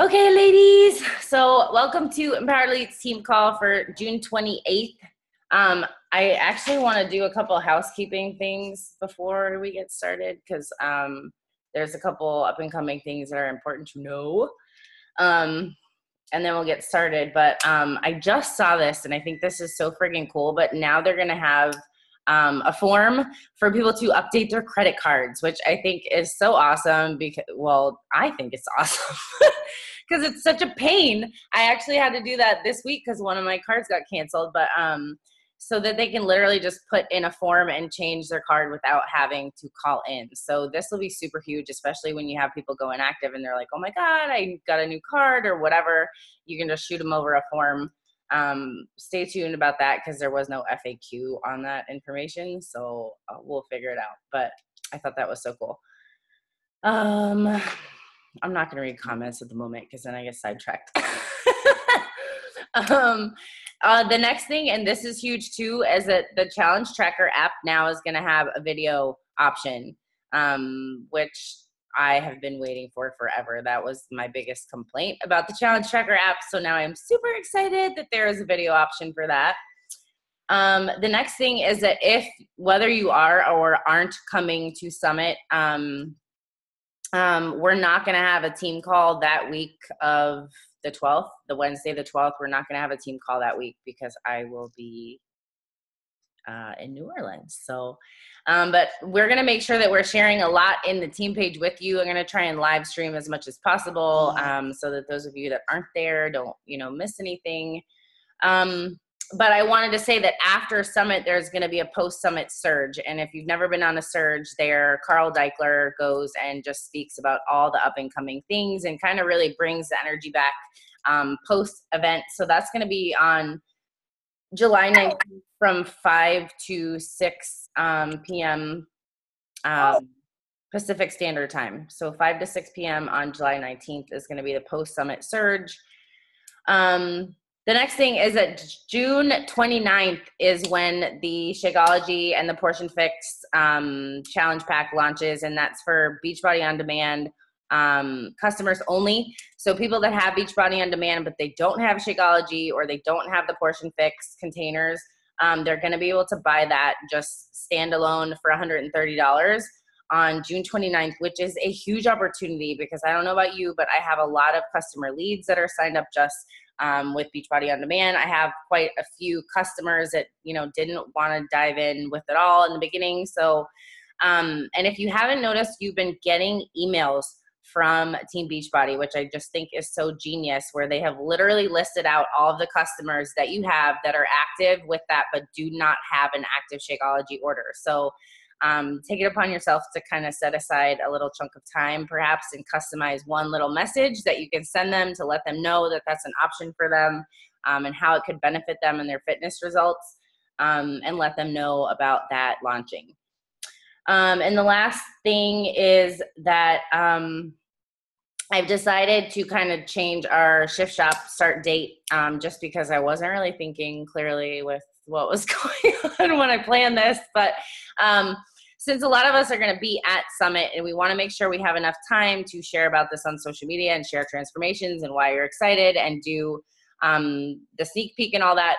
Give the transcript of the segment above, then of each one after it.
Okay, ladies. So welcome to Empowered Leads team call for June 28th. I actually want to do a couple of housekeeping things before we get started because there's a couple up and coming things that are important to know. And then we'll get started. But I just saw this and I think this is so friggin' cool. But now they're going to have a form for people to update their credit cards, which I think is so awesome because, well, I think it's awesome because it's such a pain. I actually had to do that this week because one of my cards got canceled, but so that they can literally just put in a form and change their card without having to call in. So this will be super huge, especially when you have people go inactive and they're like, oh my God, I got a new card or whatever. You can just shoot them over a form. Stay tuned about that because there was no FAQ on that information. So we'll figure it out. But I thought that was so cool. I'm not going to read comments at the moment because then I get sidetracked. The next thing, and this is huge too, is that the Challenge Tracker app now is going to have a video option, which I have been waiting for forever. That was my biggest complaint about the Challenge Tracker app. So now I'm super excited that there is a video option for that. The next thing is that whether you are or aren't coming to Summit, we're not going to have a team call that week of the 12th, the Wednesday, the 12th. We're not going to have a team call that week because I will be in New Orleans. So, but we're going to make sure that we're sharing a lot in the team page with you. I'm going to try and live stream as much as possible so that those of you that aren't there don't, miss anything. But I wanted to say that after Summit, there's going to be a post-Summit surge. And if you've never been on a surge there, Carl Deichler goes and just speaks about all the up-and-coming things and kind of really brings the energy back post-event. So that's going to be on July 9th from 5 to 6 p.m. Pacific Standard Time. So 5 to 6 p.m. on July 19th is going to be the post-Summit surge. The next thing is that June 29th is when the Shakeology and the Portion Fix Challenge Pack launches, and that's for Beachbody On Demand customers only. So people that have Beachbody On Demand, but they don't have Shakeology or they don't have the Portion Fix containers, they're going to be able to buy that just standalone for $130 on June 29th, which is a huge opportunity because I don't know about you, but I have a lot of customer leads that are signed up just with Beachbody On Demand. I have quite a few customers that, didn't want to dive in with it all in the beginning. So, and if you haven't noticed, you've been getting emails from Team Beachbody, which I just think is so genius, where they have literally listed out all of the customers that you have that are active with that, but do not have an active Shakeology order. So take it upon yourself to kind of set aside a little chunk of time perhaps and customize one little message that you can send them to let them know that that's an option for them and how it could benefit them in their fitness results and let them know about that launching. And the last thing is that I've decided to kind of change our shift shop start date just because I wasn't really thinking clearly with what was going on when I planned this. But since a lot of us are going to be at Summit and we want to make sure we have enough time to share about this on social media and share transformations and why you're excited and do the sneak peek and all that,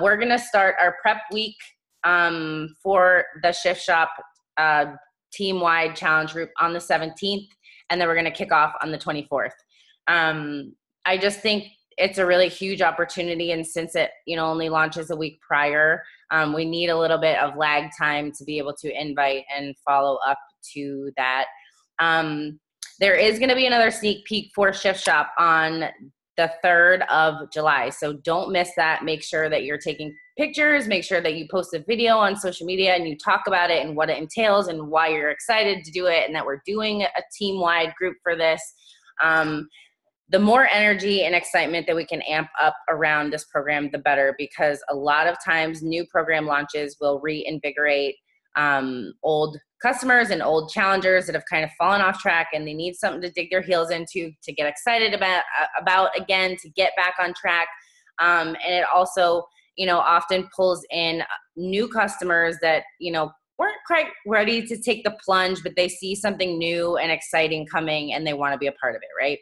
we're going to start our prep week for the Shift Shop team-wide challenge group on the 17th, and then we're going to kick off on the 24th. I just think it's a really huge opportunity, and since it only launches a week prior, we need a little bit of lag time to be able to invite and follow up to that. There is going to be another sneak peek for Shift Shop on the 3rd of July, so don't miss that. Make sure that you're taking pictures, make sure that you post a video on social media and you talk about it and what it entails and why you're excited to do it and that we're doing a team-wide group for this. The more energy and excitement that we can amp up around this program, the better, because a lot of times new program launches will reinvigorate old customers and old challengers that have kind of fallen off track and they need something to dig their heels into, to get excited about again, to get back on track. And it also, often pulls in new customers that, weren't quite ready to take the plunge, but they see something new and exciting coming and they want to be a part of it, right?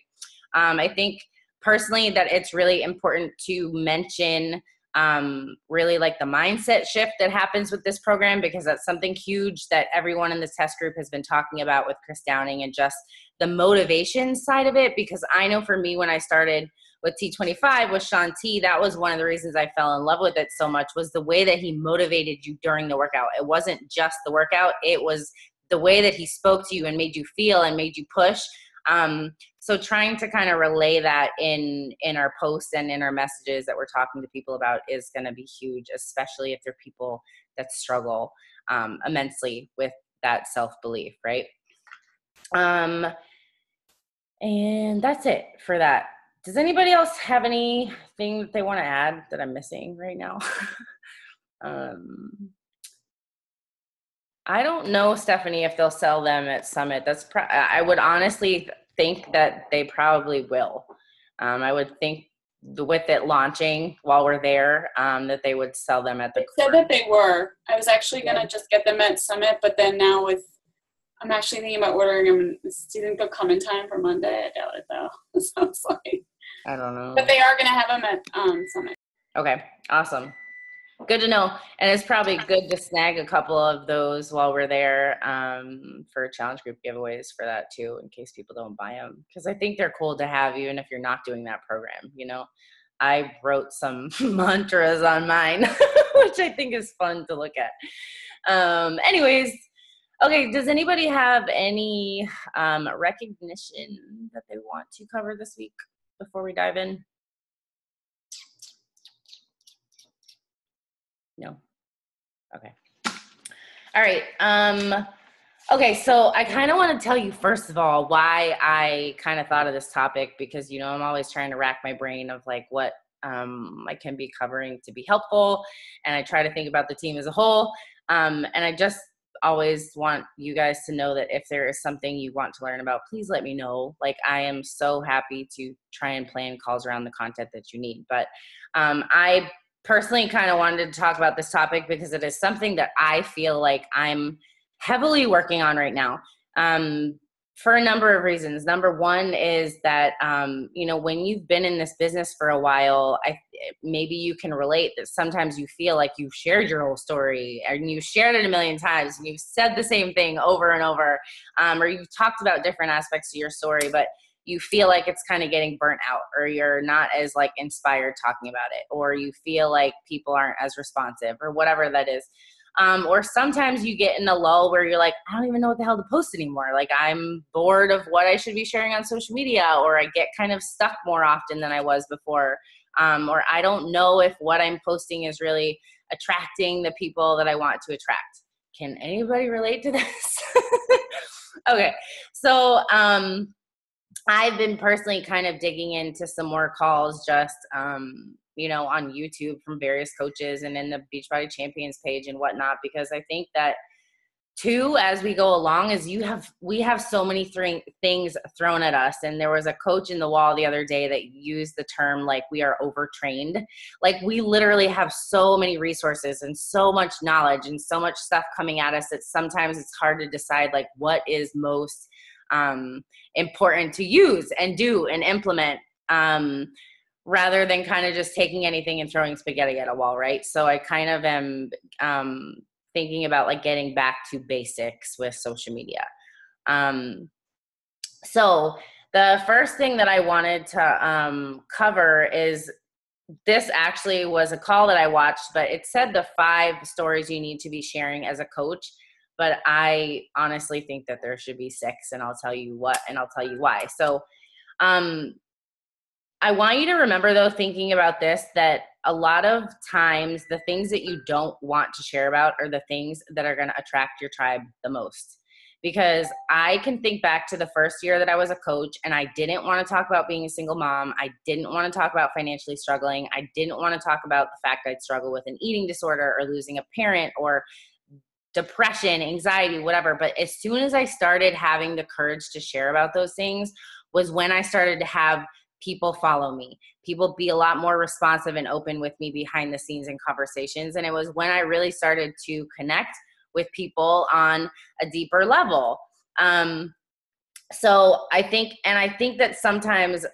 I think personally that it's really important to mention really like the mindset shift that happens with this program, because that's something huge that everyone in this test group has been talking about with Chris Downing, and just the motivation side of it. Because I know for me, when I started with T25 with Sean T, that was one of the reasons I fell in love with it so much, was the way that he motivated you during the workout. It wasn't just the workout, it was the way that he spoke to you and made you feel and made you push. So trying to kind of relay that in our posts and in our messages that we're talking to people about is going to be huge, especially if they're people that struggle immensely with that self-belief, right? And that's it for that. Does anybody else have anything that they want to add that I'm missing right now? I don't know, Stephanie, if they'll sell them at Summit. I would honestly think that they probably will. I would think with it launching while we're there, that they would sell them at the. They said that they were. I was actually gonna just get them at Summit, but then now I'm actually thinking about ordering them. Do you think they'll come in time for Monday? I doubt it though. It sounds like. I don't know. But they are gonna have them at Summit. Okay, awesome. Good to know. And it's probably good to snag a couple of those while we're there for challenge group giveaways for that too, in case people don't buy them. Because I think they're cool to have, even if you're not doing that program. You know, I wrote some mantras on mine, which I think is fun to look at. Anyways, okay, does anybody have any recognition that they want to cover this week before we dive in? No. Okay. All right. Okay. So I kind of want to tell you, first of all, why I kind of thought of this topic, because, you know, I'm always trying to rack my brain of like what I can be covering to be helpful. And I try to think about the team as a whole. And I just always want you guys to know that if there is something you want to learn about, please let me know. Like, I am so happy to try and plan calls around the content that you need. But I personally kind of wanted to talk about this topic because it is something that I feel like I'm heavily working on right now, for a number of reasons. Number one is that, you know, when you've been in this business for a while, maybe you can relate that sometimes you feel like you've shared your whole story and you've shared it a million times and you've said the same thing over and over, or you've talked about different aspects of your story, but you feel like it's kind of getting burnt out, or you're not as like inspired talking about it, or you feel like people aren't as responsive, or whatever that is. Or sometimes you get in a lull where you're like, I don't even know what the hell to post anymore. Like, I'm bored of what I should be sharing on social media, or I get kind of stuck more often than I was before. Or I don't know if what I'm posting is really attracting the people that I want to attract. Can anybody relate to this? Okay. So, I've been personally kind of digging into some more calls just, you know, on YouTube from various coaches and in the Beachbody Champions page and whatnot, because I think that too, as we go along, is we have so many things thrown at us. And there was a coach in the wall the other day that used the term like we are overtrained. Like, we literally have so many resources and so much knowledge and so much stuff coming at us that sometimes it's hard to decide like what is most important to use and do and implement, rather than kind of just taking anything and throwing spaghetti at a wall, right? So I kind of am thinking about like getting back to basics with social media. So the first thing that I wanted to cover is, this actually was a call that I watched, but it said the 5 stories you need to be sharing as a coach. But I honestly think that there should be 6, and I'll tell you what, and I'll tell you why. So I want you to remember, though, thinking about this, that a lot of times the things that you don't want to share about are the things that are going to attract your tribe the most. Because I can think back to the first year that I was a coach, and I didn't want to talk about being a single mom. I didn't want to talk about financially struggling. I didn't want to talk about the fact I'd struggle with an eating disorder or losing a parent or depression, anxiety, whatever. But as soon as I started having the courage to share about those things was when I started to have people follow me, people be a lot more responsive and open with me behind the scenes in conversations. And it was when I really started to connect with people on a deeper level. So I think that sometimes,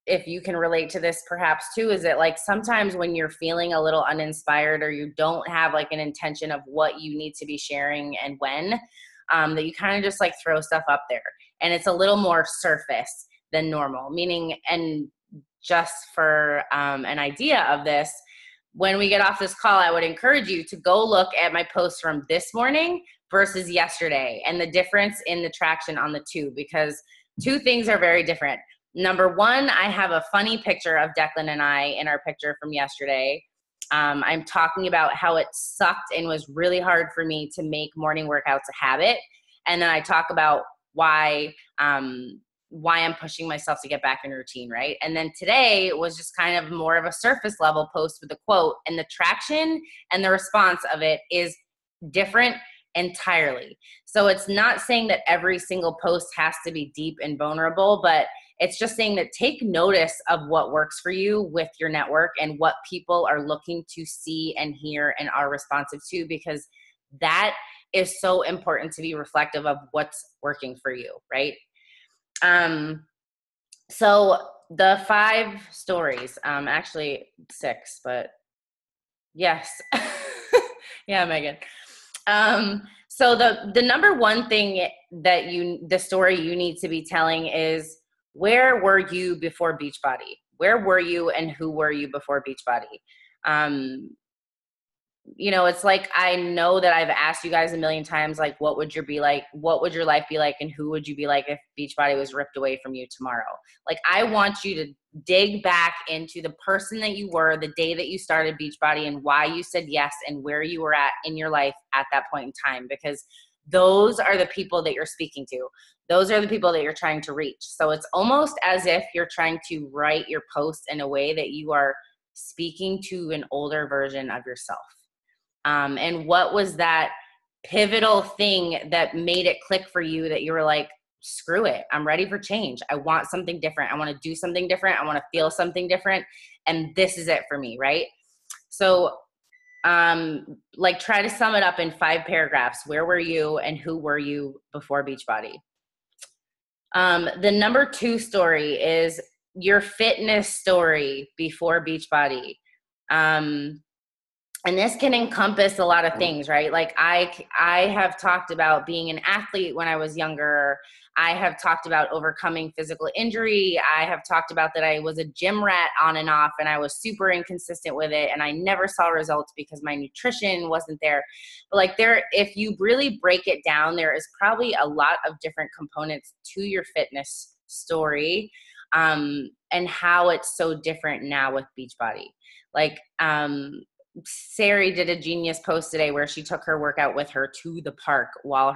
if you can relate to this perhaps too, is that like sometimes when you're feeling a little uninspired or you don't have like an intention of what you need to be sharing and when, that you kind of just like throw stuff up there and it's a little more surface than normal, meaning, and just for an idea of this, when we get off this call, I would encourage you to go look at my post from this morning versus yesterday and the difference in the traction on the two, because two things are very different. Number one, I have a funny picture of Declan and I in our picture from yesterday. I'm talking about how it sucked and was really hard for me to make morning workouts a habit. And then I talk about why I'm pushing myself to get back in routine, right? And then today was just kind of more of a surface level post with a quote, and the traction and the response of it is different entirely. So it's not saying that every single post has to be deep and vulnerable, but it's just saying that take notice of what works for you with your network and what people are looking to see and hear and are responsive to, because that is so important to be reflective of what's working for you, right? So the 5 stories, actually 6, but yes. Yeah, Megan. So the number one thing that the story you need to be telling is, where were you before Beachbody? Where were you and who were you before Beachbody? It's like, I know that I've asked you guys a million times, like, what would your life be like, and who would you be like if Beachbody was ripped away from you tomorrow? Like, I want you to dig back into the person that you were the day that you started Beachbody and why you said yes and where you were at in your life at that point in time, because those are the people that you're speaking to. Those are the people that you're trying to reach. So it's almost as if you're trying to write your post in a way that you are speaking to an older version of yourself. And what was that pivotal thing that made it click for you, that you were like, screw it, I'm ready for change. I want something different. I want to do something different. I want to feel something different. And this is it for me, right? So like, try to sum it up in 5 paragraphs. Where were you and who were you before Beachbody? The number 2 story is your fitness story before Beachbody. And this can encompass a lot of things, right? Like I have talked about being an athlete when I was younger. I have talked about overcoming physical injury. I have talked about that I was a gym rat on and off, and I was super inconsistent with it. And I never saw results because my nutrition wasn't there. But like, if you really break it down, there is probably a lot of different components to your fitness story, and how it's so different now with Beachbody. Like, Sari did a genius post today where she took her workout with her to the park while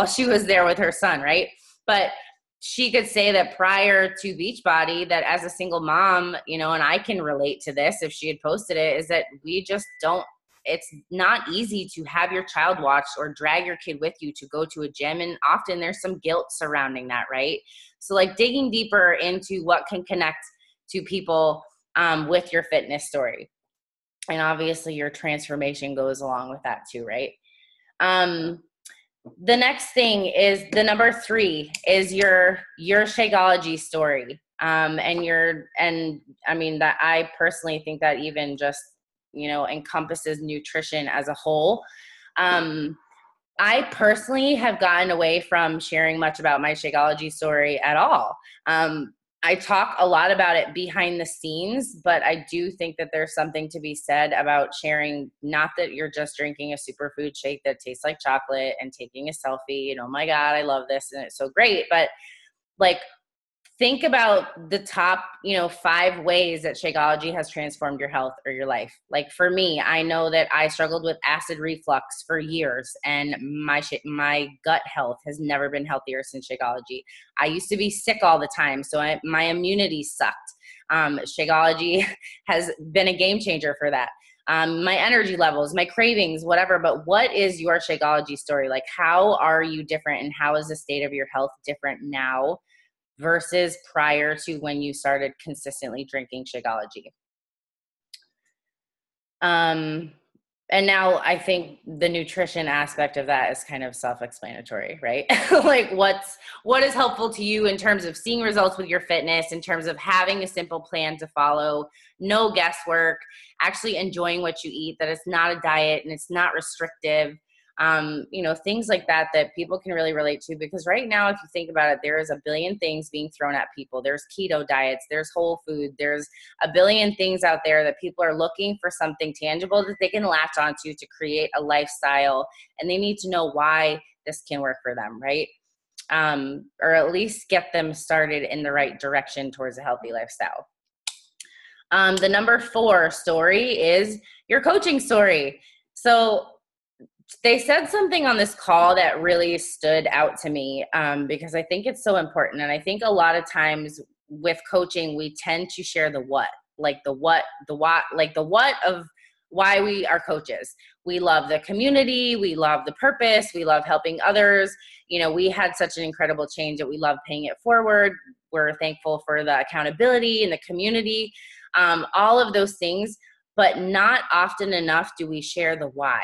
she was there with her son, right? But she could say that prior to Beachbody, that as a single mom, and I can relate to this if she had posted it, is that we just don't, it's not easy to have your child watch or drag your kid with you to go to a gym. And often there's some guilt surrounding that, right? So like, digging deeper into what can connect to people with your fitness story. And obviously your transformation goes along with that too, right? The next thing is, the number 3 is your Shakeology story. And I mean, that I personally think that even just, encompasses nutrition as a whole. I personally have gotten away from sharing much about my Shakeology story at all. I talk a lot about it behind the scenes, but I do think that there's something to be said about sharing, not that you're just drinking a superfood shake that tastes like chocolate and taking a selfie and, oh my God, I love this and it's so great. But like, think about the top, 5 ways that Shakeology has transformed your health or your life. Like, for me, I know that I struggled with acid reflux for years, and my gut health has never been healthier since Shakeology. I used to be sick all the time, so my immunity sucked. Shakeology has been a game changer for that. My energy levels, my cravings, whatever. But what is your Shakeology story? Like, how are you different, and how is the state of your health different now versus prior to when you started consistently drinking Shakeology? And now I think the nutrition aspect of that is kind of self-explanatory, right? Like what is helpful to you in terms of seeing results with your fitness, in terms of having a simple plan to follow, no guesswork, actually enjoying what you eat, that it's not a diet and it's not restrictive. Things like that people can really relate to, because right now, if you think about it, there is a billion things being thrown at people. There's keto diets, there's whole food, there's a billion things out there that people are looking for something tangible that they can latch onto to create a lifestyle, and they need to know why this can work for them, right? Or at least get them started in the right direction towards a healthy lifestyle. The number 4 story is your coaching story. So they said something on this call that really stood out to me, because I think it's so important. And I think a lot of times with coaching, we tend to share the what, like the what of why we are coaches. We love the community. We love the purpose. We love helping others. We had such an incredible change that we love paying it forward. We're thankful for the accountability and the community, all of those things, but not often enough do we share the why.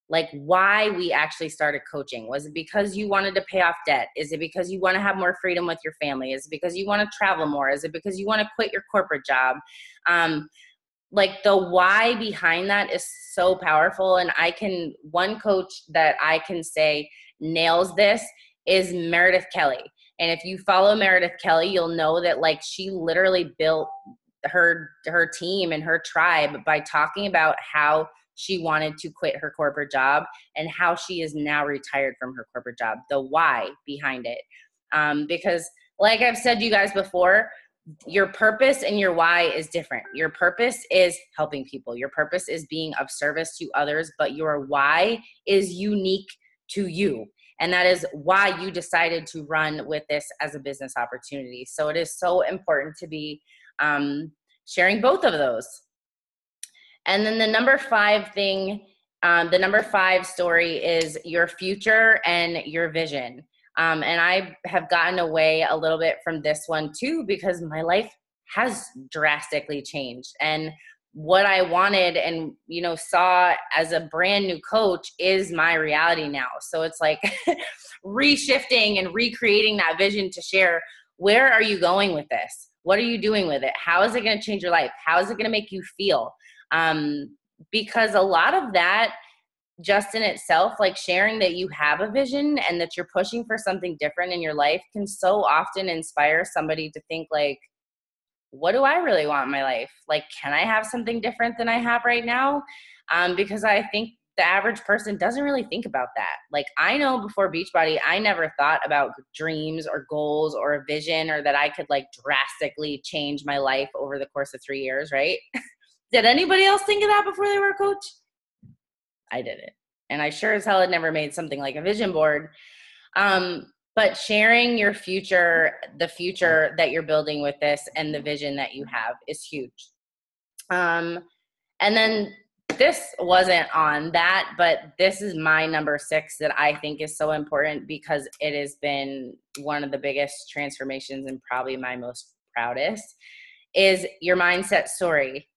Like why we actually started coaching. Was it because you wanted to pay off debt? Is it because you want to have more freedom with your family? Is it because you want to travel more? Is it because you want to quit your corporate job? Like the why behind that is so powerful. And one coach that I can say nails this is Meredith Kelly. And if you follow Meredith Kelly, you'll know that like she literally built her team and her tribe by talking about how she wanted to quit her corporate job and how she is now retired from her corporate job, the why behind it. Because like I've said to you guys before, your purpose and your why is different. Your purpose is helping people. Your purpose is being of service to others, but your why is unique to you. And that is why you decided to run with this as a business opportunity. So it is so important to be sharing both of those. And then the number 5 story is your future and your vision. And I have gotten away a little bit from this one too, because my life has drastically changed. And what I wanted and, saw as a brand new coach is my reality now. So it's like reshifting and recreating that vision to share, where are you going with this? What are you doing with it? How is it going to change your life? How is it going to make you feel? Because a lot of that just in itself, like sharing that you have a vision and that you're pushing for something different in your life, can so often inspire somebody to think like, what do I really want in my life? Like, can I have something different than I have right now? Because I think the average person doesn't really think about that. Like, I know before Beachbody, I never thought about dreams or goals or a vision, or that I could like drastically change my life over the course of 3 years, right? Did anybody else think of that before they were a coach? I didn't. And I sure as hell had never made something like a vision board. But sharing your future, the future that you're building with this and the vision that you have is huge. And then this wasn't on that, but this is my number 6 that I think is so important, because it has been one of the biggest transformations and probably my most proudest, is your mindset story.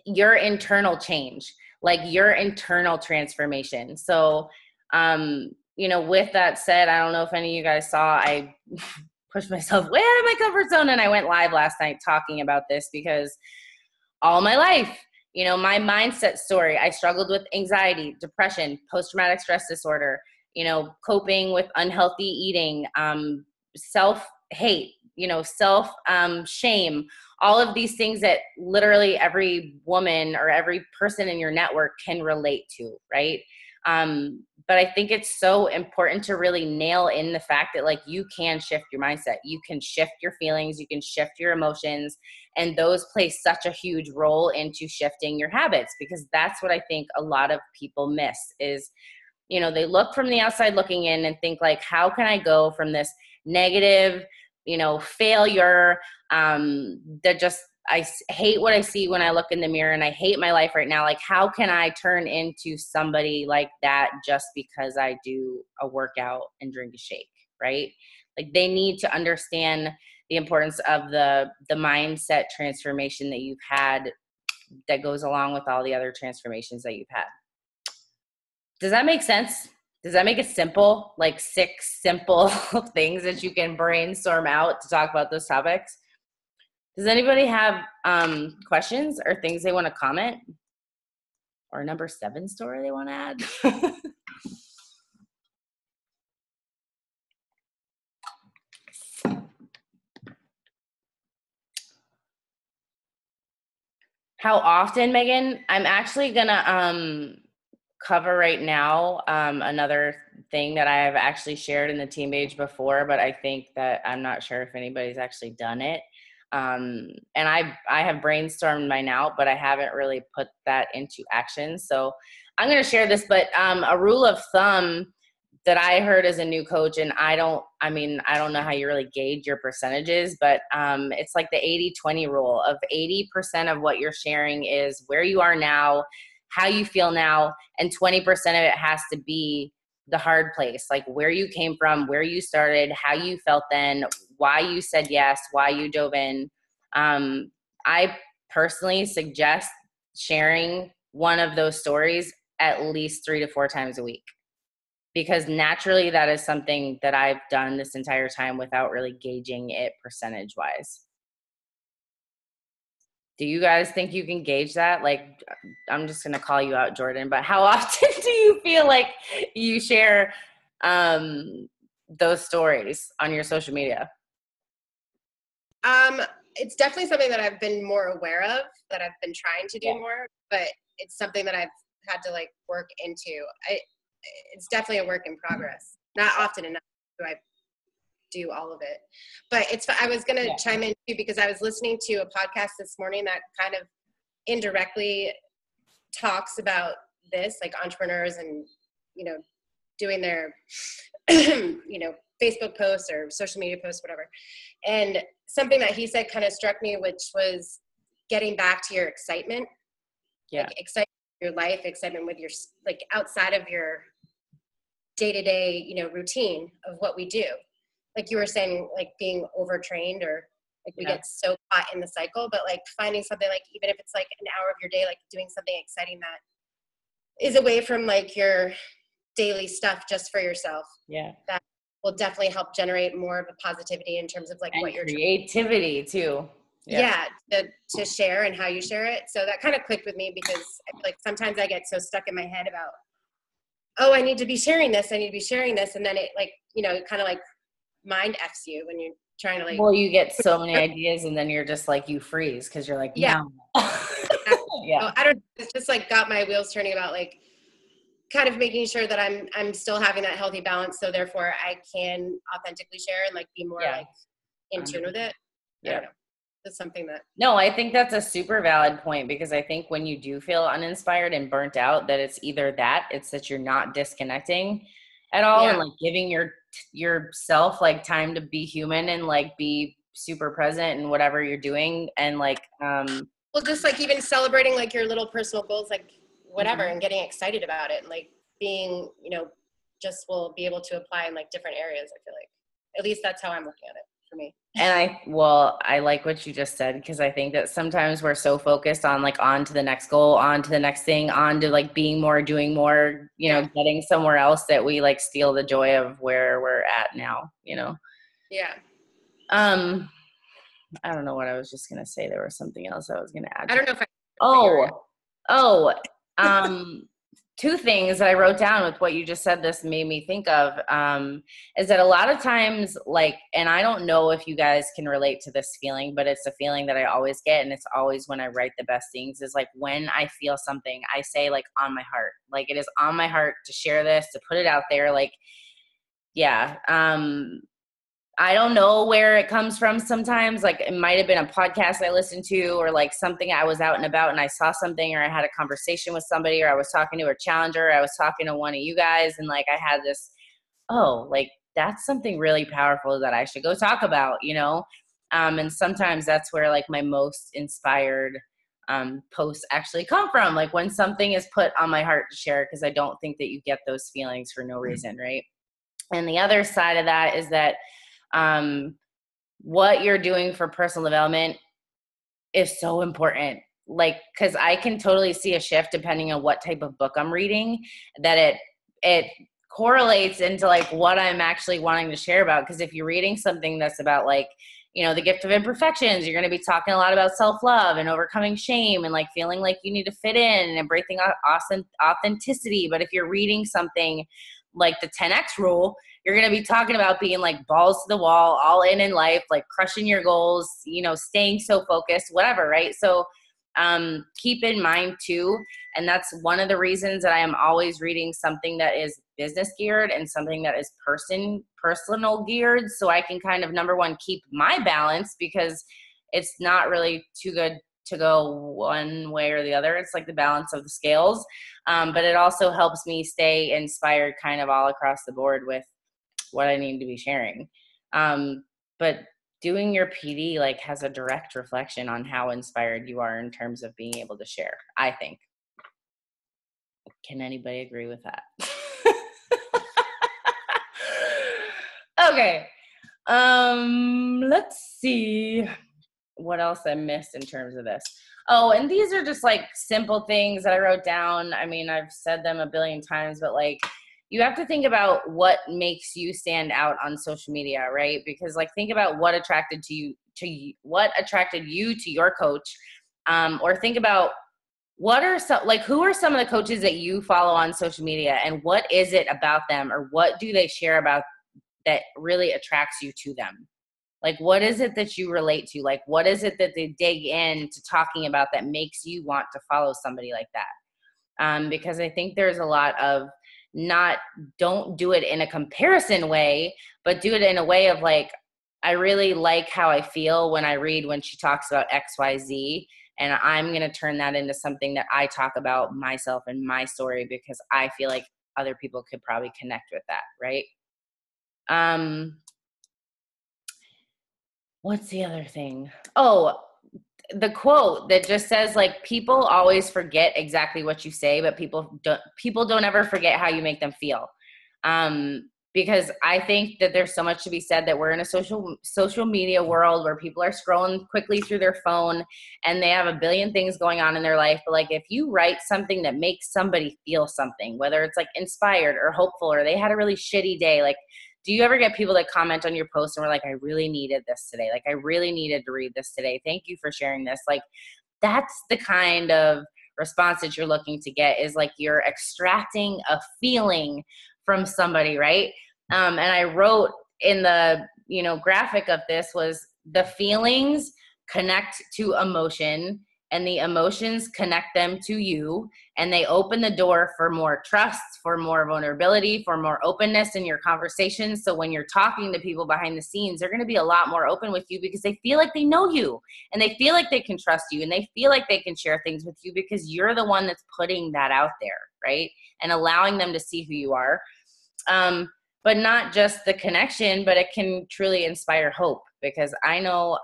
Your internal change, like your internal transformation. So, with that said, I don't know if any of you guys saw, I pushed myself way out of my comfort zone and I went live last night talking about this, because all my life, my mindset story, I struggled with anxiety, depression, post-traumatic stress disorder, coping with unhealthy eating, self-hate, shame, all of these things that literally every woman or every person in your network can relate to, right? But I think it's so important to really nail in the fact that like you can shift your mindset, you can shift your feelings, you can shift your emotions, and those play such a huge role into shifting your habits, because that's what I think a lot of people miss is, they look from the outside looking in and think like, how can I go from this negative, failure, I hate what I see when I look in the mirror and I hate my life right now. Like, how can I turn into somebody like that just because I do a workout and drink a shake, right? Like, they need to understand the importance of the mindset transformation that you've had that goes along with all the other transformations that you've had. Does that make sense? Does that make it simple? Like 6 simple things that you can brainstorm out to talk about those topics? Does anybody have questions or things they want to comment? Or a number 7 story they want to add? How often, Megan? I'm actually gonna cover right now another thing that I have actually shared in the team page before, but I think that I'm not sure if anybody's actually done it. And I have brainstormed mine out, but I haven't really put that into action. So I'm going to share this, but a rule of thumb that I heard as a new coach, and I don't know how you really gauge your percentages, but it's like the 80-20 rule of 80% of what you're sharing is where you are now, how you feel now, and 20% of it has to be the hard place, like where you came from, where you started, how you felt then, why you said yes, why you dove in. I personally suggest sharing one of those stories at least 3 to 4 times a week, because naturally that is something that I've done this entire time without really gauging it percentage wise. Do you guys think you can gauge that? Like, I'm just going to call you out, Jordan, but how often do you feel like you share those stories on your social media? It's definitely something that I've been more aware of, that I've been trying to do more, but it's something that I've had to like work into. It's definitely a work in progress. Not often enough do I do all of it, but I was going to chime in too, because I was listening to a podcast this morning that kind of indirectly talks about this, like entrepreneurs and, doing their, Facebook posts or social media posts, whatever. And something that he said kind of struck me, which was getting back to your excitement, like excitement with your life, excitement with your, like outside of your day-to-day, routine of what we do. Like you were saying, like being overtrained, or like we get so caught in the cycle, but like finding something, like even if it's like an hour of your day, like doing something exciting that is away from like your daily stuff just for yourself. Yeah. That will definitely help generate more of a positivity in terms of like what you're creativity too. To share and how you share it. So that kind of clicked with me, because I feel like sometimes I get so stuck in my head about, oh, I need to be sharing this. And then it like, it kind of like mind F's you when you're trying to like. Well, you get so many ideas and then you're just like, you freeze because you're like, no. So I don't, it's just like got my wheels turning about like kind of making sure that I'm still having that healthy balance. So therefore I can authentically share and like be more like in tune with it. Yeah. That's something that. No, I think that's a super valid point, because I think when you do feel uninspired and burnt out, that it's either it's that you're not disconnecting at all and like giving yourself like time to be human and like be super present in whatever you're doing. And like, well, just like even celebrating like your little personal goals, like whatever, and getting excited about it, and like being, just will be able to apply in like different areas. I feel like, at least that's how I'm looking at it for me. And I like what you just said, because I think that sometimes we're so focused on like on to the next goal, on to the next thing, on to like being more, doing more, getting somewhere else, that we like steal the joy of where we're at now, Yeah. I don't know what I was just going to say. There was something else I was going to add. I don't know if two things that I wrote down with what you just said, this made me think of, is that a lot of times, like, and I don't know if you guys can relate to this feeling, but it's a feeling that I always get. And it's always when I write the best things, is like when I feel something, I say like on my heart, like it is on my heart to share this, to put it out there. Like, I don't know where it comes from sometimes. Like it might have been a podcast I listened to, or like something I was out and about and I saw something, or I had a conversation with somebody, or I was talking to a challenger, or I was talking to one of you guys, and like I had this, like that's something really powerful that I should go talk about, and sometimes that's where like my most inspired posts actually come from, like when something is put on my heart to share, because I don't think that you get those feelings for no reason, right? And the other side of that is that what you're doing for personal development is so important. like, cause I can totally see a shift depending on what type of book I'm reading, that it correlates into like what I'm actually wanting to share about. Cause if you're reading something that's about like, the gift of imperfections, you're going to be talking a lot about self-love and overcoming shame and like feeling like you need to fit in and embracing authenticity. But if you're reading something like the 10X rule, you're going to be talking about being like balls to the wall, all in life, like crushing your goals, staying so focused, whatever. Right. So keep in mind too, and that's one of the reasons that I am always reading something that is business geared and something that is personal geared, so I can kind of, number one, keep my balance, because it's not really too good to go one way or the other. It's like the balance of the scales. But it also helps me stay inspired kind of all across the board with what I need to be sharing. But doing your PD like has a direct reflection on how inspired you are in terms of being able to share, I think. Can anybody agree with that? Okay. Let's see what else I missed in terms of this. Oh, and these are just like simple things that I wrote down. I mean, I've said them a billion times, but like, you have to think about what makes you stand out on social media, right? Because like, think about what attracted you to your coach, or think about who are some of the coaches that you follow on social media, and what is it about them, or what do they share about that really attracts you to them? Like, what is it that you relate to? Like, what is it that they dig into talking about that makes you want to follow somebody like that? Because I think there's a lot of don't do it in a comparison way, but do it in a way of like, I really like how I feel when she talks about XYZ, and I'm going to turn that into something that I talk about myself and my story, because I feel like other people could probably connect with that. Right. What's the other thing? Oh, the quote that just says like, people always forget exactly what you say, but people don't ever forget how you make them feel. Because I think that there's so much to be said that we're in a social media world where people are scrolling quickly through their phone and they have a billion things going on in their life. But like, if you write something that makes somebody feel something, whether it's like inspired or hopeful, or they had a really shitty day, like, do you ever get people that comment on your post and were like, I really needed this today. Like, I really needed to read this today. Thank you for sharing this. Like, that's the kind of response that you're looking to get, is like, you're extracting a feeling from somebody, right? And I wrote in the, graphic of this was, the feelings connect to emotion, and the emotions connect them to you, and they open the door for more trust, for more vulnerability, for more openness in your conversations. So when you're talking to people behind the scenes, they're going to be a lot more open with you, because they feel like they know you, and they feel like they can trust you, and they feel like they can share things with you, because you're the one that's putting that out there, right? And allowing them to see who you are. But not just the connection, but it can truly inspire hope, because I know,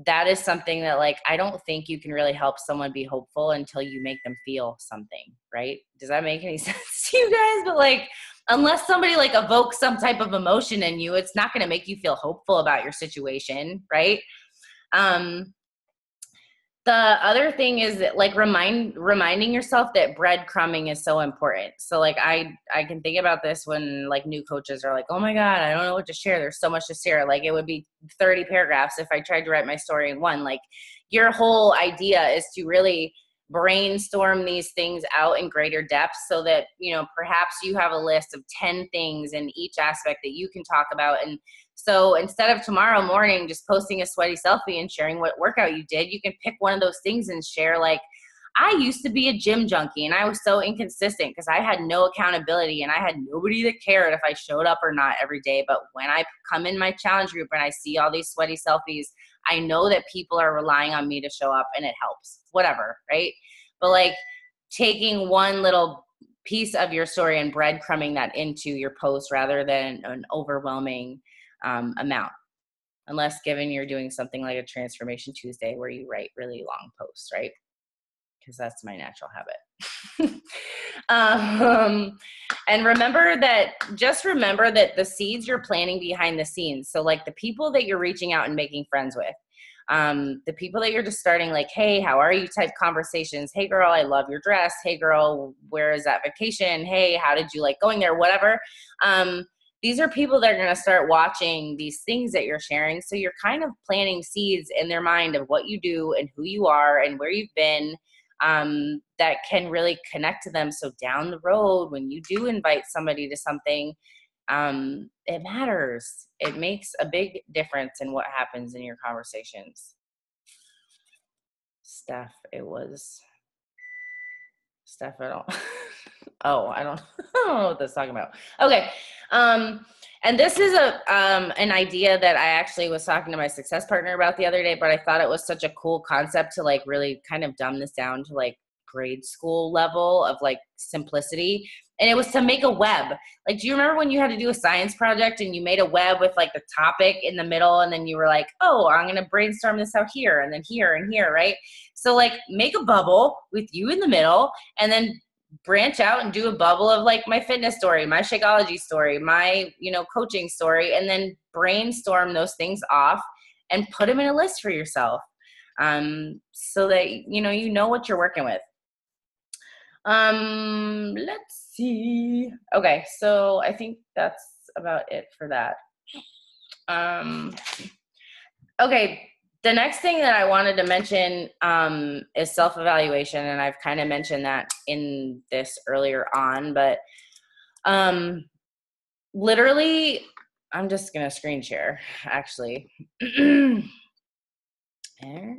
that is something that, like, I don't think you can really help someone be hopeful until you make them feel something, right? Does that make any sense to you guys? But like, unless somebody like evokes some type of emotion in you, it's not going to make you feel hopeful about your situation, right? The other thing is that, like, reminding yourself that breadcrumbing is so important. So like, I can think about this when like new coaches are like, oh my God, I don't know what to share. There's so much to share. Like, it would be 30 paragraphs if I tried to write my story in one. Like, your whole idea is to really brainstorm these things out in greater depth, so that, perhaps you have a list of 10 things in each aspect that you can talk about. And so instead of tomorrow morning just posting a sweaty selfie and sharing what workout you did, you can pick one of those things and share, like, I used to be a gym junkie and I was so inconsistent because I had no accountability and I had nobody that cared if I showed up or not every day. But when I come in my challenge group and I see all these sweaty selfies, I know that people are relying on me to show up, and it helps, whatever, right? But like, taking one little piece of your story and breadcrumbing that into your post rather than an overwhelming amount, unless given you're doing something like a Transformation Tuesday where you write really long posts, right? because that's my natural habit. And remember that the seeds you're planting behind the scenes. So like the people that you're reaching out and making friends with, the people that you're just starting like, hey, how are you type conversations. Hey girl, I love your dress. Hey girl, where is that vacation? Hey, how did you like going there? Whatever. These are people that are going to start watching these things that you're sharing. So you're kind of planting seeds in their mind of what you do and who you are and where you've been, that can really connect to them. So down the road, when you do invite somebody to something, it matters. It makes a big difference in what happens in your conversations. Steph, I don't, I don't know what that's talking about. Okay. And this is an idea that I actually was talking to my success partner about the other day, but I thought it was such a cool concept to like really kind of dumb this down to like grade school level of like simplicity. And it was to make a web. Like, do you remember when you had to do a science project and you made a web with like the topic in the middle, and then you were like, oh, I'm going to brainstorm this out here and then here and here, right? So like make a bubble with you in the middle, and then branch out and do a bubble of like my fitness story, my Shakeology story, my, coaching story, and then brainstorm those things off and put them in a list for yourself. So that, you know what you're working with. Let's see. Okay. So I think that's about it for that. Okay. The next thing that I wanted to mention, is self-evaluation. And I've kind of mentioned that in this earlier on, but, literally, I'm just going to screen share actually. There.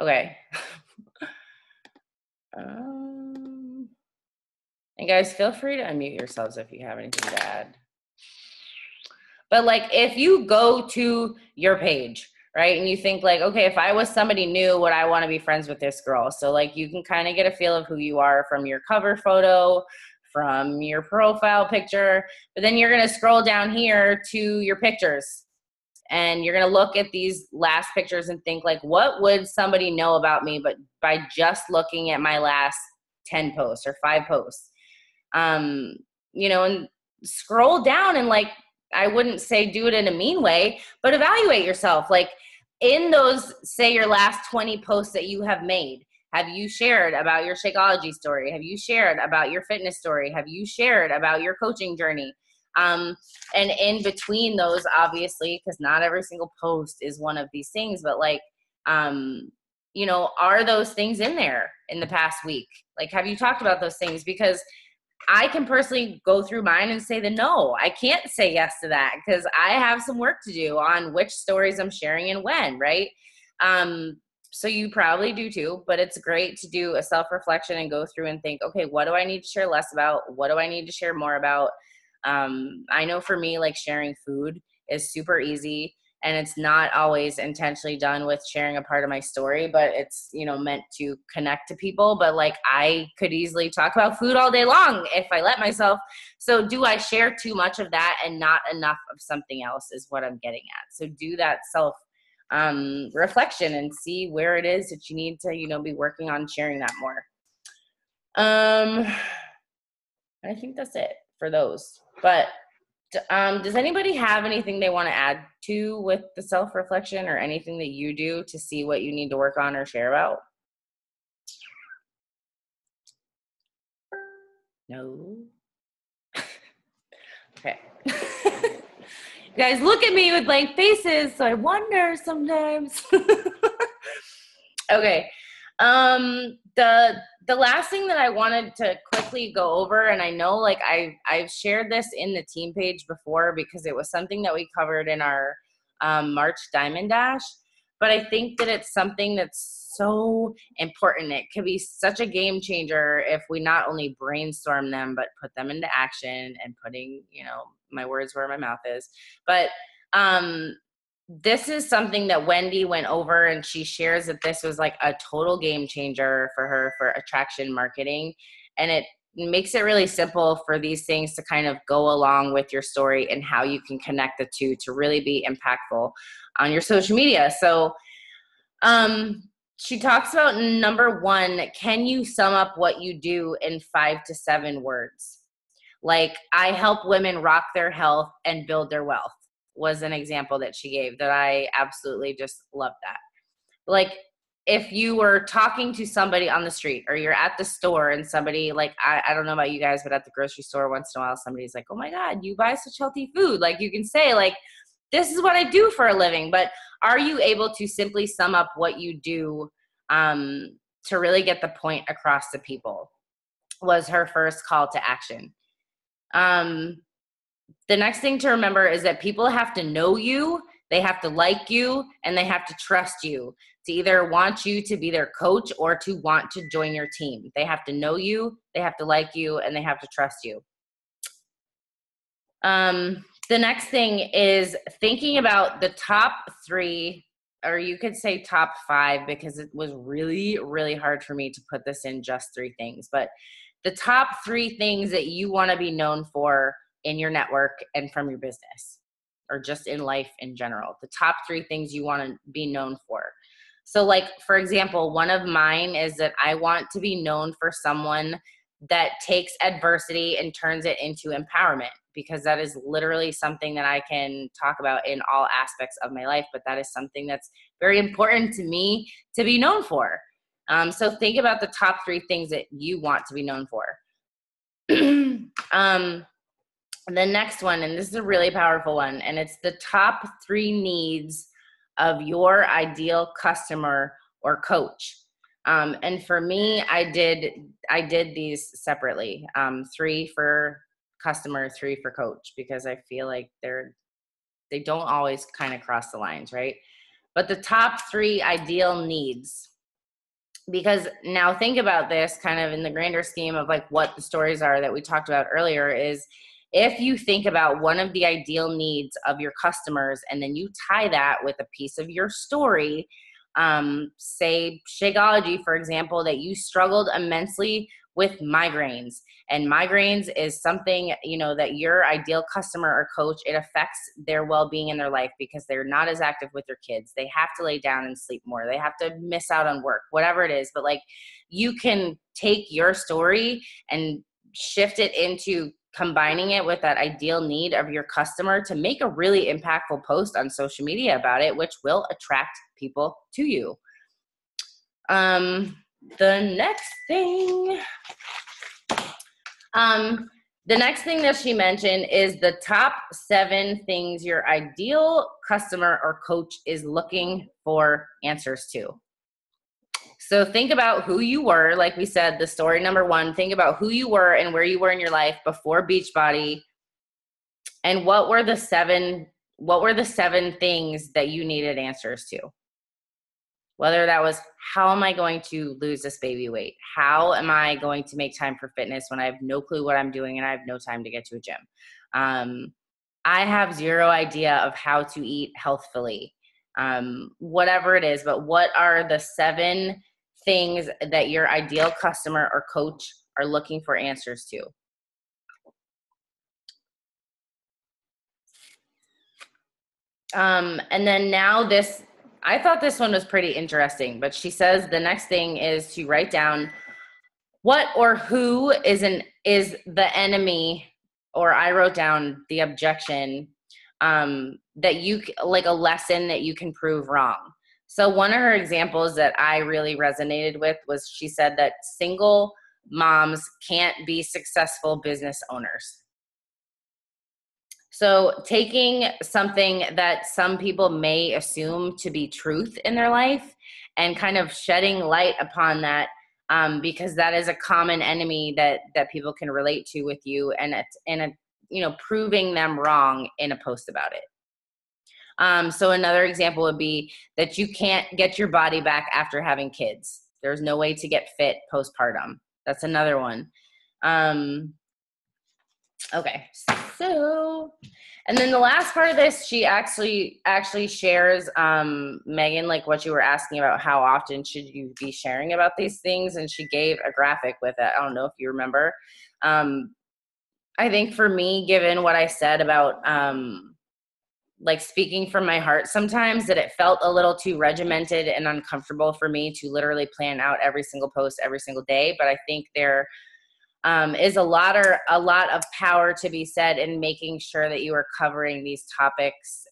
Okay. And guys, feel free to unmute yourselves if you have anything to add. But like, if you go to your page, right, and you think like, okay, if I was somebody new, would I want to be friends with this girl? So like, you can kind of get a feel of who you are from your cover photo, from your profile picture, but then you're going to scroll down here to your pictures. And you're going to look at these last pictures and think like, what would somebody know about me but by just looking at my last 10 posts or 5 posts? And scroll down and like, I wouldn't say do it in a mean way, but evaluate yourself. Like in those, say your last 20 posts that you have made, have you shared about your Shakeology story? Have you shared about your fitness story? Have you shared about your coaching journey? And in between those, obviously, because not every single post is one of these things, but like, are those things in there in the past week? Like, have you talked about those things? Because I can personally go through mine and say no, I can't say yes to that because I have some work to do on which stories I'm sharing and when, right? So you probably do too, but it's great to do a self-reflection and go through and think, okay, what do I need to share less about? What do I need to share more about? I know for me, like sharing food is super easy, and it's not always intentionally done with sharing a part of my story, but it's, meant to connect to people. But like, I could easily talk about food all day long if I let myself. So do I share too much of that and not enough of something else is what I'm getting at. So do that self reflection and see where it is that you need to, be working on sharing that more. I think that's it for those. But does anybody have anything they want to add to with the self-reflection or anything that you do to see what you need to work on or share about? No? Okay. You guys look at me with blank faces, so I wonder sometimes. Okay. The last thing that I wanted to quickly go over, and I know like I've shared this in the team page before because it was something that we covered in our March Diamond Dash, but I think that it's something that's so important. It could be such a game changer if we not only brainstorm them, but put them into action and putting, my words where my mouth is. But this is something that Wendy went over, and she shares that this was like a total game changer for her for attraction marketing. And it makes it really simple for these things to kind of go along with your story and how you can connect the two to really be impactful on your social media. So she talks about number 1, can you sum up what you do in 5 to 7 words? Like, I help women rock their health and build their wealth was an example that she gave that I absolutely just loved that. Like, if you were talking to somebody on the street or you're at the store and somebody, like, I don't know about you guys, but at the grocery store once in a while, somebody's like, oh my God, you buy such healthy food. Like, you can say, like, this is what I do for a living. But are you able to simply sum up what you do to really get the point across to people? Was her first call to action. The next thing to remember is that people have to know you, they have to like you, and they have to trust you to either want you to be their coach or to want to join your team. They have to know you, they have to like you, and they have to trust you. The next thing is thinking about the top 3, or you could say top 5, because it was really, really hard for me to put this in just 3 things. But the top 3 things that you want to be known for in your network and from your business, or just in life in general. The top 3 things you want to be known for. So, like, for example, one of mine is that I want to be known for someone that takes adversity and turns it into empowerment, because that is literally something that I can talk about in all aspects of my life, but that is something that's very important to me to be known for. So think about the top 3 things that you want to be known for. The next one, and this is a really powerful one, and it's the top 3 needs of your ideal customer or coach. And for me, I did these separately, 3 for customer, 3 for coach, because I feel like they don't always kind of cross the lines, right? But the top 3 ideal needs, because now think about this kind of in the grander scheme of like what the stories are that we talked about earlier, is if you think about one of the ideal needs of your customers and then you tie that with a piece of your story, say Shakeology, for example, that you struggled immensely with migraines, and migraines is something, you know, that your ideal customer or coach, it affects their well-being in their life because they're not as active with their kids. They have to lay down and sleep more. They have to miss out on work, whatever it is. But like, you can take your story and shift it into combining it with that ideal need of your customer to make a really impactful post on social media about it, which will attract people to you. The next thing that she mentioned is the top 7 things your ideal customer or coach is looking for answers to. So think about who you were. Like we said, the story number 1, think about who you were and where you were in your life before Beachbody, and what were the 7 things that you needed answers to. Whether that was, how am I going to lose this baby weight? How am I going to make time for fitness when I have no clue what I'm doing and I have no time to get to a gym? I have zero idea of how to eat healthfully. Whatever it is, but what are the 7 things that your ideal customer or coach are looking for answers to? And then now this, I thought this one was pretty interesting, but she says the next thing is to write down what or who is the enemy, or I wrote down the objection, that you, like a lesson that you can prove wrong. So one of her examples that I really resonated with was, she said that single moms can't be successful business owners. So taking something that some people may assume to be truth in their life and kind of shedding light upon that, because that is a common enemy that people can relate to with you, and proving them wrong in a post about it. So another example would be that you can't get your body back after having kids. There's no way to get fit postpartum. That's another one. Okay, so, and then the last part of this, she actually shares, Megan, like what you were asking about, how often should you be sharing about these things? And she gave a graphic with it. I don't know if you remember. I think for me, given what I said about, like speaking from my heart sometimes, that it felt a little too regimented and uncomfortable for me to literally plan out every single post every single day. But I think there is a lot of power to be said in making sure that you are covering these topics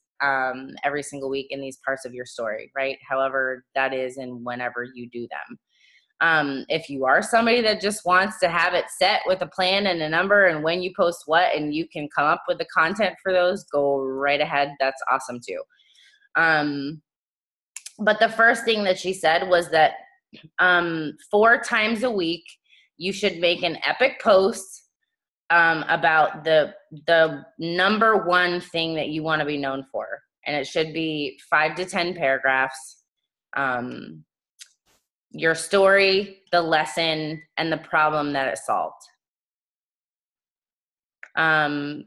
every single week in these parts of your story, right? However that is and whenever you do them. If you are somebody that just wants to have it set with a plan and a number and when you post what, and you can come up with the content for those, go right ahead. That's awesome too. But the first thing that she said was that 4 times a week, you should make an epic post about the number one thing that you want to be known for. And it should be 5 to 10 paragraphs. Your story, the lesson, and the problem that it solved. The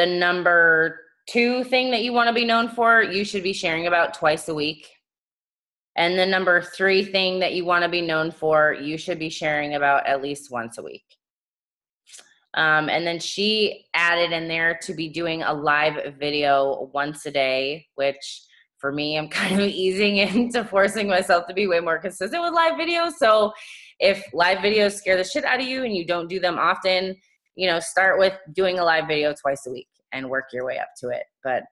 number 2 thing that you want to be known for, you should be sharing about twice a week. And the number 3 thing that you want to be known for, you should be sharing about at least once a week. And then she added in there to be doing a live video once a day, which for me, I'm kind of easing into forcing myself to be way more consistent with live videos. So if live videos scare the shit out of you and you don't do them often, start with doing a live video twice a week and work your way up to it. But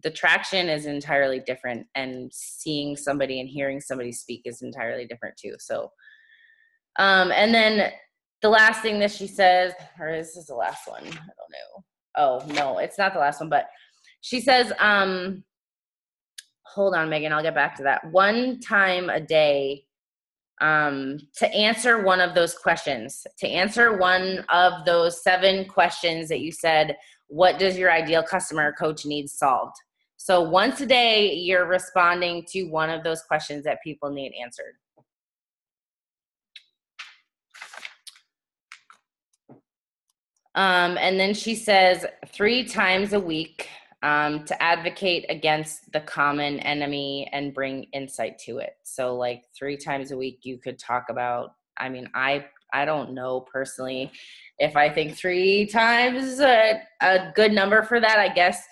the traction is entirely different, and seeing somebody and hearing somebody speak is entirely different too. So, and then the last thing that she says, or is this the last one? I don't know. Oh, no, it's not the last one, but she says, hold on, Megan, I'll get back to that. 1 time a day to answer one of those questions, to answer one of those 7 questions that you said, what does your ideal customer or coach need solved? So once a day, you're responding to one of those questions that people need answered. And then she says 3 times a week to advocate against the common enemy and bring insight to it. So like 3 times a week, you could talk about, I don't know personally if I think 3 times is a good number for that. I guess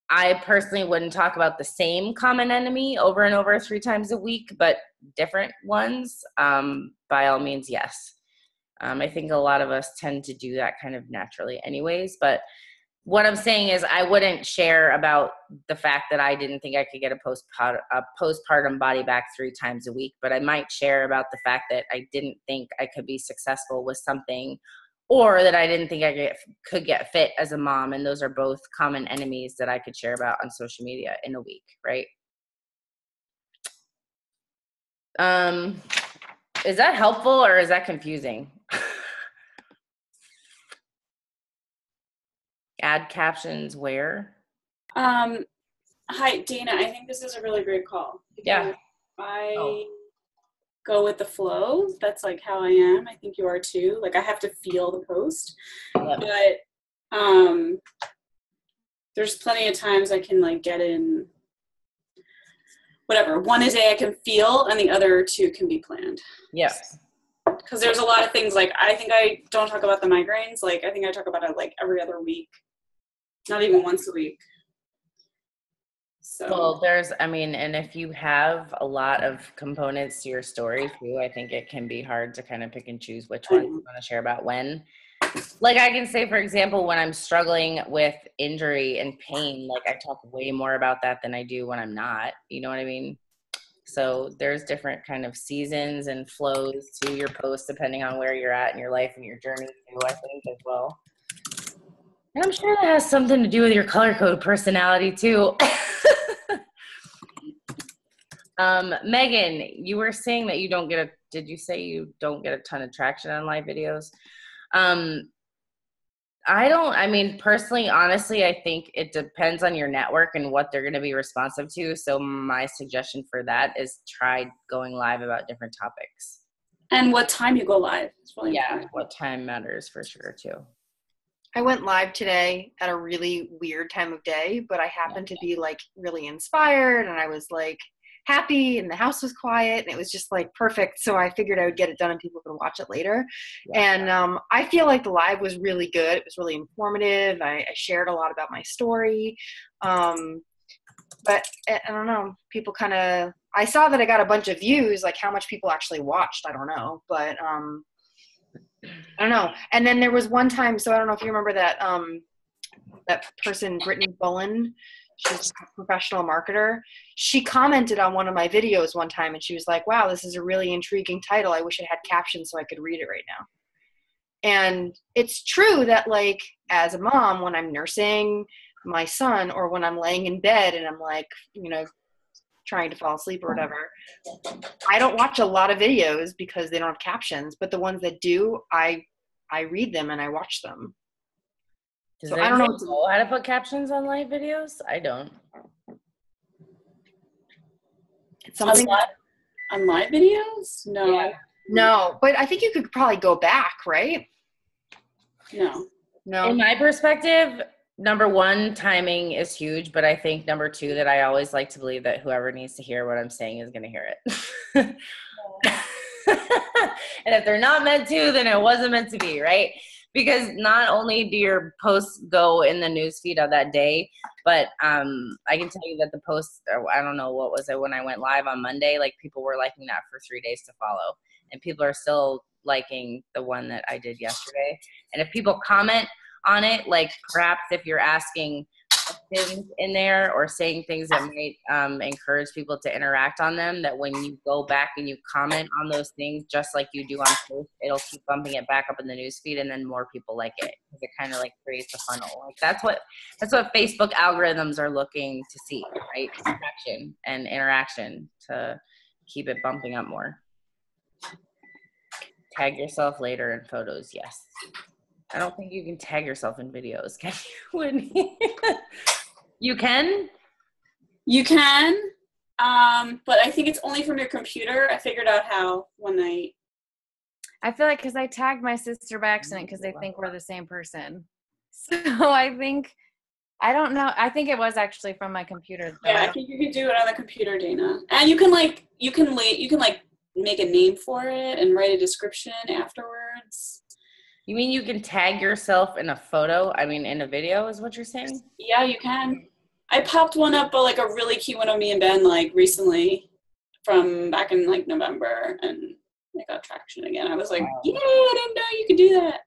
I personally wouldn't talk about the same common enemy over and over 3 times a week, but different ones, by all means, yes. I think a lot of us tend to do that kind of naturally anyways, but what I'm saying is I wouldn't share about the fact that I didn't think I could get a postpartum body back 3 times a week, but I might share about the fact that I didn't think I could be successful with something, or that I didn't think I could get fit as a mom. And those are both common enemies that I could share about on social media in a week, right? Is that helpful or is that confusing? Add captions where? Hi, Dana. I think this is a really great call. Yeah. I go with the flow. That's like how I am. I think you are too. Like I have to feel the post. Yep. But there's plenty of times I can like get in whatever. 1 a day I can feel, and the other 2 can be planned. Yes. Because there's a lot of things, like I think I don't talk about the migraines. Like I think I talk about it like every other week, not even once a week. So. Well, and if you have a lot of components to your story too, I think it can be hard to kind of pick and choose which ones you want to share about when. Like I can say, for example, when I'm struggling with injury and pain, like I talk way more about that than I do when I'm not, you know what I mean? So there's different kind of seasons and flows to your post depending on where you're at in your life and your journey too, I think, as well. And I'm sure that has something to do with your color code personality too. Megan, you were saying that did you say you don't get a ton of traction on live videos? Personally, honestly, I think it depends on your network and what they're going to be responsive to. So my suggestion for that is try going live about different topics. And what time you go live. It's really important. What time matters for sure too. I went live today at a really weird time of day, but I happened to be like really inspired, and I was like happy and the house was quiet and it was just like perfect. So I figured I would get it done and people could watch it later. And I feel like the live was really good. It was really informative. I shared a lot about my story. But I don't know, people kind of, I saw that I got a bunch of views, like how much people actually watched, I don't know, but I don't know. And then there was one time, so I don't know if you remember that, that person, Brittany Bullen, she's a professional marketer. She commented on one of my videos one time and she was like, wow, this is a really intriguing title. I wish it had captions so I could read it right now. And it's true that like, as a mom, when I'm nursing my son or when I'm laying in bed and I'm like, you know, trying to fall asleep or whatever, I don't watch a lot of videos because they don't have captions, but the ones that do, I read them and I watch them. Does so I don't know how to put captions on live videos? I don't. It's something on live videos? No. Yeah. No, but I think you could probably go back, right? No. In my perspective, number one, timing is huge, but I think number two, that I always like to believe that whoever needs to hear what I'm saying is going to hear it. And if they're not meant to, then it wasn't meant to be, right? Because not only do your posts go in the newsfeed of that day, but I can tell you that the posts, I don't know, what was it when I went live on Monday, like people were liking that for 3 days to follow. And people are still liking the one that I did yesterday. And if people comment on it, like perhaps if you're asking questions in there or saying things that might encourage people to interact on them, that when you go back and you comment on those things, just like you do on posts, it'll keep bumping it back up in the newsfeed and then more people like it, because it kind of like creates a funnel. Like that's what Facebook algorithms are looking to see, right? Interaction and interaction to keep it bumping up more. Tag yourself later in photos, yes. I don't think you can tag yourself in videos, can you, Whitney? You can? You can, but I think it's only from your computer. I figured out how one night. I feel like because I tagged my sister by accident because they think we're the same person. So I think, I don't know. I think it was actually from my computer. Yeah, I think you can do it on the computer, Dana. And you can like make a name for it and write a description afterwards. You mean you can tag yourself in a photo? I mean, in a video is what you're saying? Yeah, you can. I popped one up, but like a really cute one of me and Ben, like recently from back in like November, and I got traction again. I was like, yeah, I didn't know you could do that.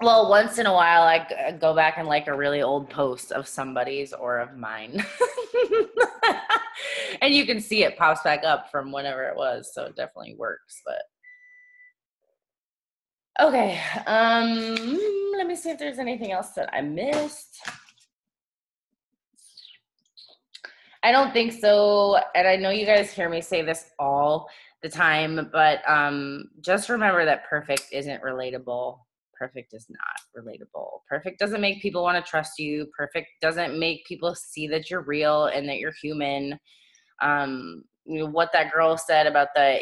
Well, once in a while, I go back and like a really old post of somebody's or of mine. And you can see it pops back up from whenever it was, so it definitely works, but. Okay, let me see if there's anything else that I missed. I don't think so, and I know you guys hear me say this all the time, but just remember that perfect isn't relatable. Perfect is not relatable. Perfect doesn't make people want to trust you. Perfect doesn't make people see that you're real and that you're human. You know, what that girl said about the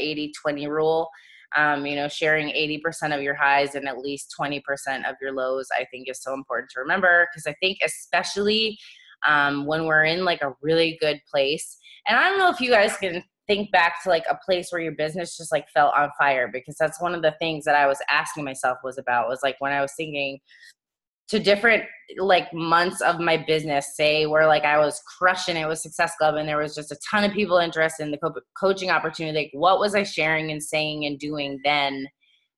80-20 rule, you know, sharing 80% of your highs and at least 20% of your lows, I think is so important to remember, because I think especially when we're in like a really good place, and I don't know if you guys can think back to like a place where your business just like felt on fire, because that's one of the things that I was asking myself was like when I was thinking to different like months of my business, say where like I was crushing it with Success Club and there was just a ton of people interested in the coaching opportunity, like what was I sharing and saying and doing then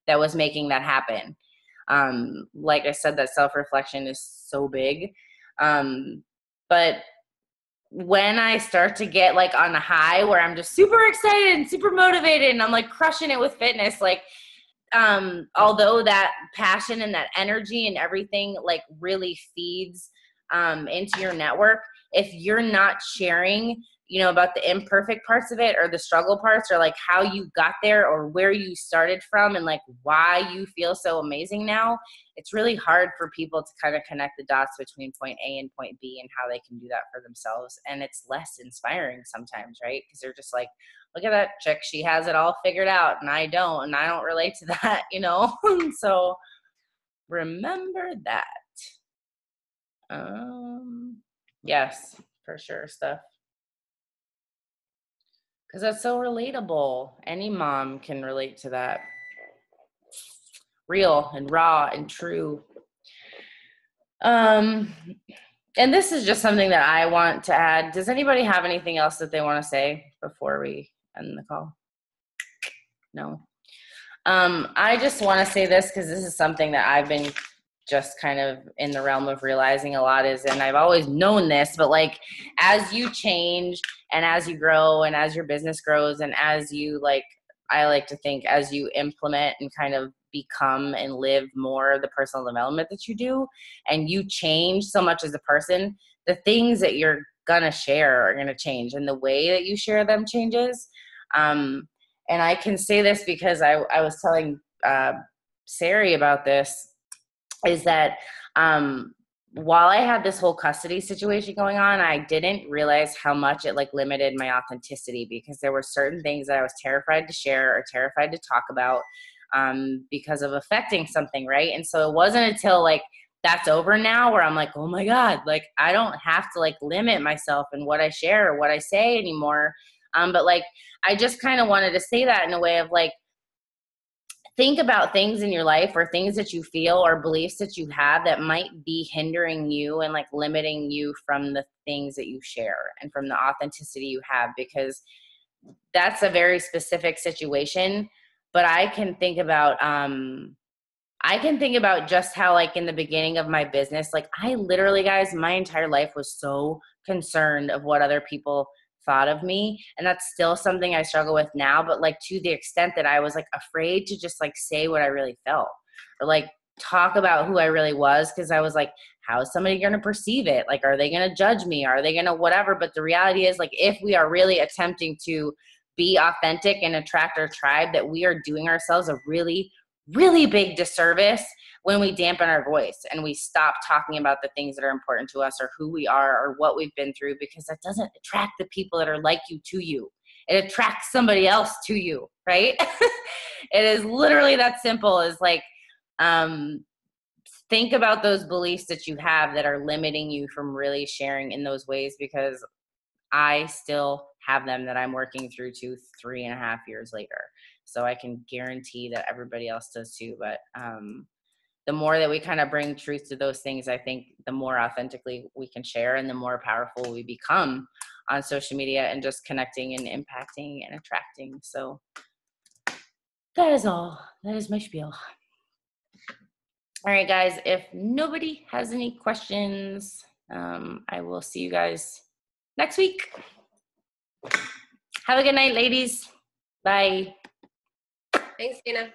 that was making that happen? Like I said, that self-reflection is so big. But when I start to get like on a high where I'm just super excited and super motivated and I'm like crushing it with fitness, like although that passion and that energy and everything like really feeds into your network, if you're not sharing, you know, about the imperfect parts of it or the struggle parts or like how you got there or where you started from and like why you feel so amazing now, it's really hard for people to kind of connect the dots between point A and point B and how they can do that for themselves. And it's less inspiring sometimes, right? Because they're just like, look at that chick, she has it all figured out and I don't relate to that, you know? So remember that. Yes, for sure, Steph. because that's so relatable. Any mom can relate to that. Real and raw and true. And this is just something that I want to add. Does anybody have anything else that they want to say before we end the call? No. I just want to say this because this is something that I've been just kind of in the realm of realizing a lot is, and I've always known this, but like as you change and as you grow and as your business grows and as you like, I like to think as you implement and kind of become and live more of the personal development that you do, and you change so much as a person, the things that you're gonna share are gonna change, and the way that you share them changes. And I can say this because I was telling Sari about this, is that while I had this whole custody situation going on, I didn't realize how much it like limited my authenticity, because there were certain things that I was terrified to share or terrified to talk about because of affecting something, right? And so it wasn't until like that's over now where I'm like, oh my God, like I don't have to like limit myself in what I share or what I say anymore. But like, I just kind of wanted to say that in a way of like, think about things in your life or things that you feel or beliefs that you have that might be hindering you and like limiting you from the things that you share and from the authenticity you have, because that's a very specific situation. But I can think about just how like in the beginning of my business, like I literally, guys, my entire life was so concerned of what other people thought of me. And that's still something I struggle with now, but like to the extent that I was like afraid to just like say what I really felt or like talk about who I really was. Cause I was like, how is somebody going to perceive it? Like, are they going to judge me? Are they going to whatever? But the reality is like, if we are really attempting to be authentic and attract our tribe, that we are doing ourselves a really, really big disservice when we dampen our voice and we stop talking about the things that are important to us or who we are or what we've been through, because that doesn't attract the people that are like you to you. It attracts somebody else to you, right? It is literally that simple. Is like, think about those beliefs that you have that are limiting you from really sharing in those ways, because I still have them that I'm working through 3.5 years later. So I can guarantee that everybody else does too. But the more that we kind of bring truth to those things, I think the more authentically we can share and the more powerful we become on social media and just connecting and impacting and attracting. So that is all. That is my spiel. All right, guys, if nobody has any questions, I will see you guys next week. Have a good night, ladies. Bye. Thanks, Tina.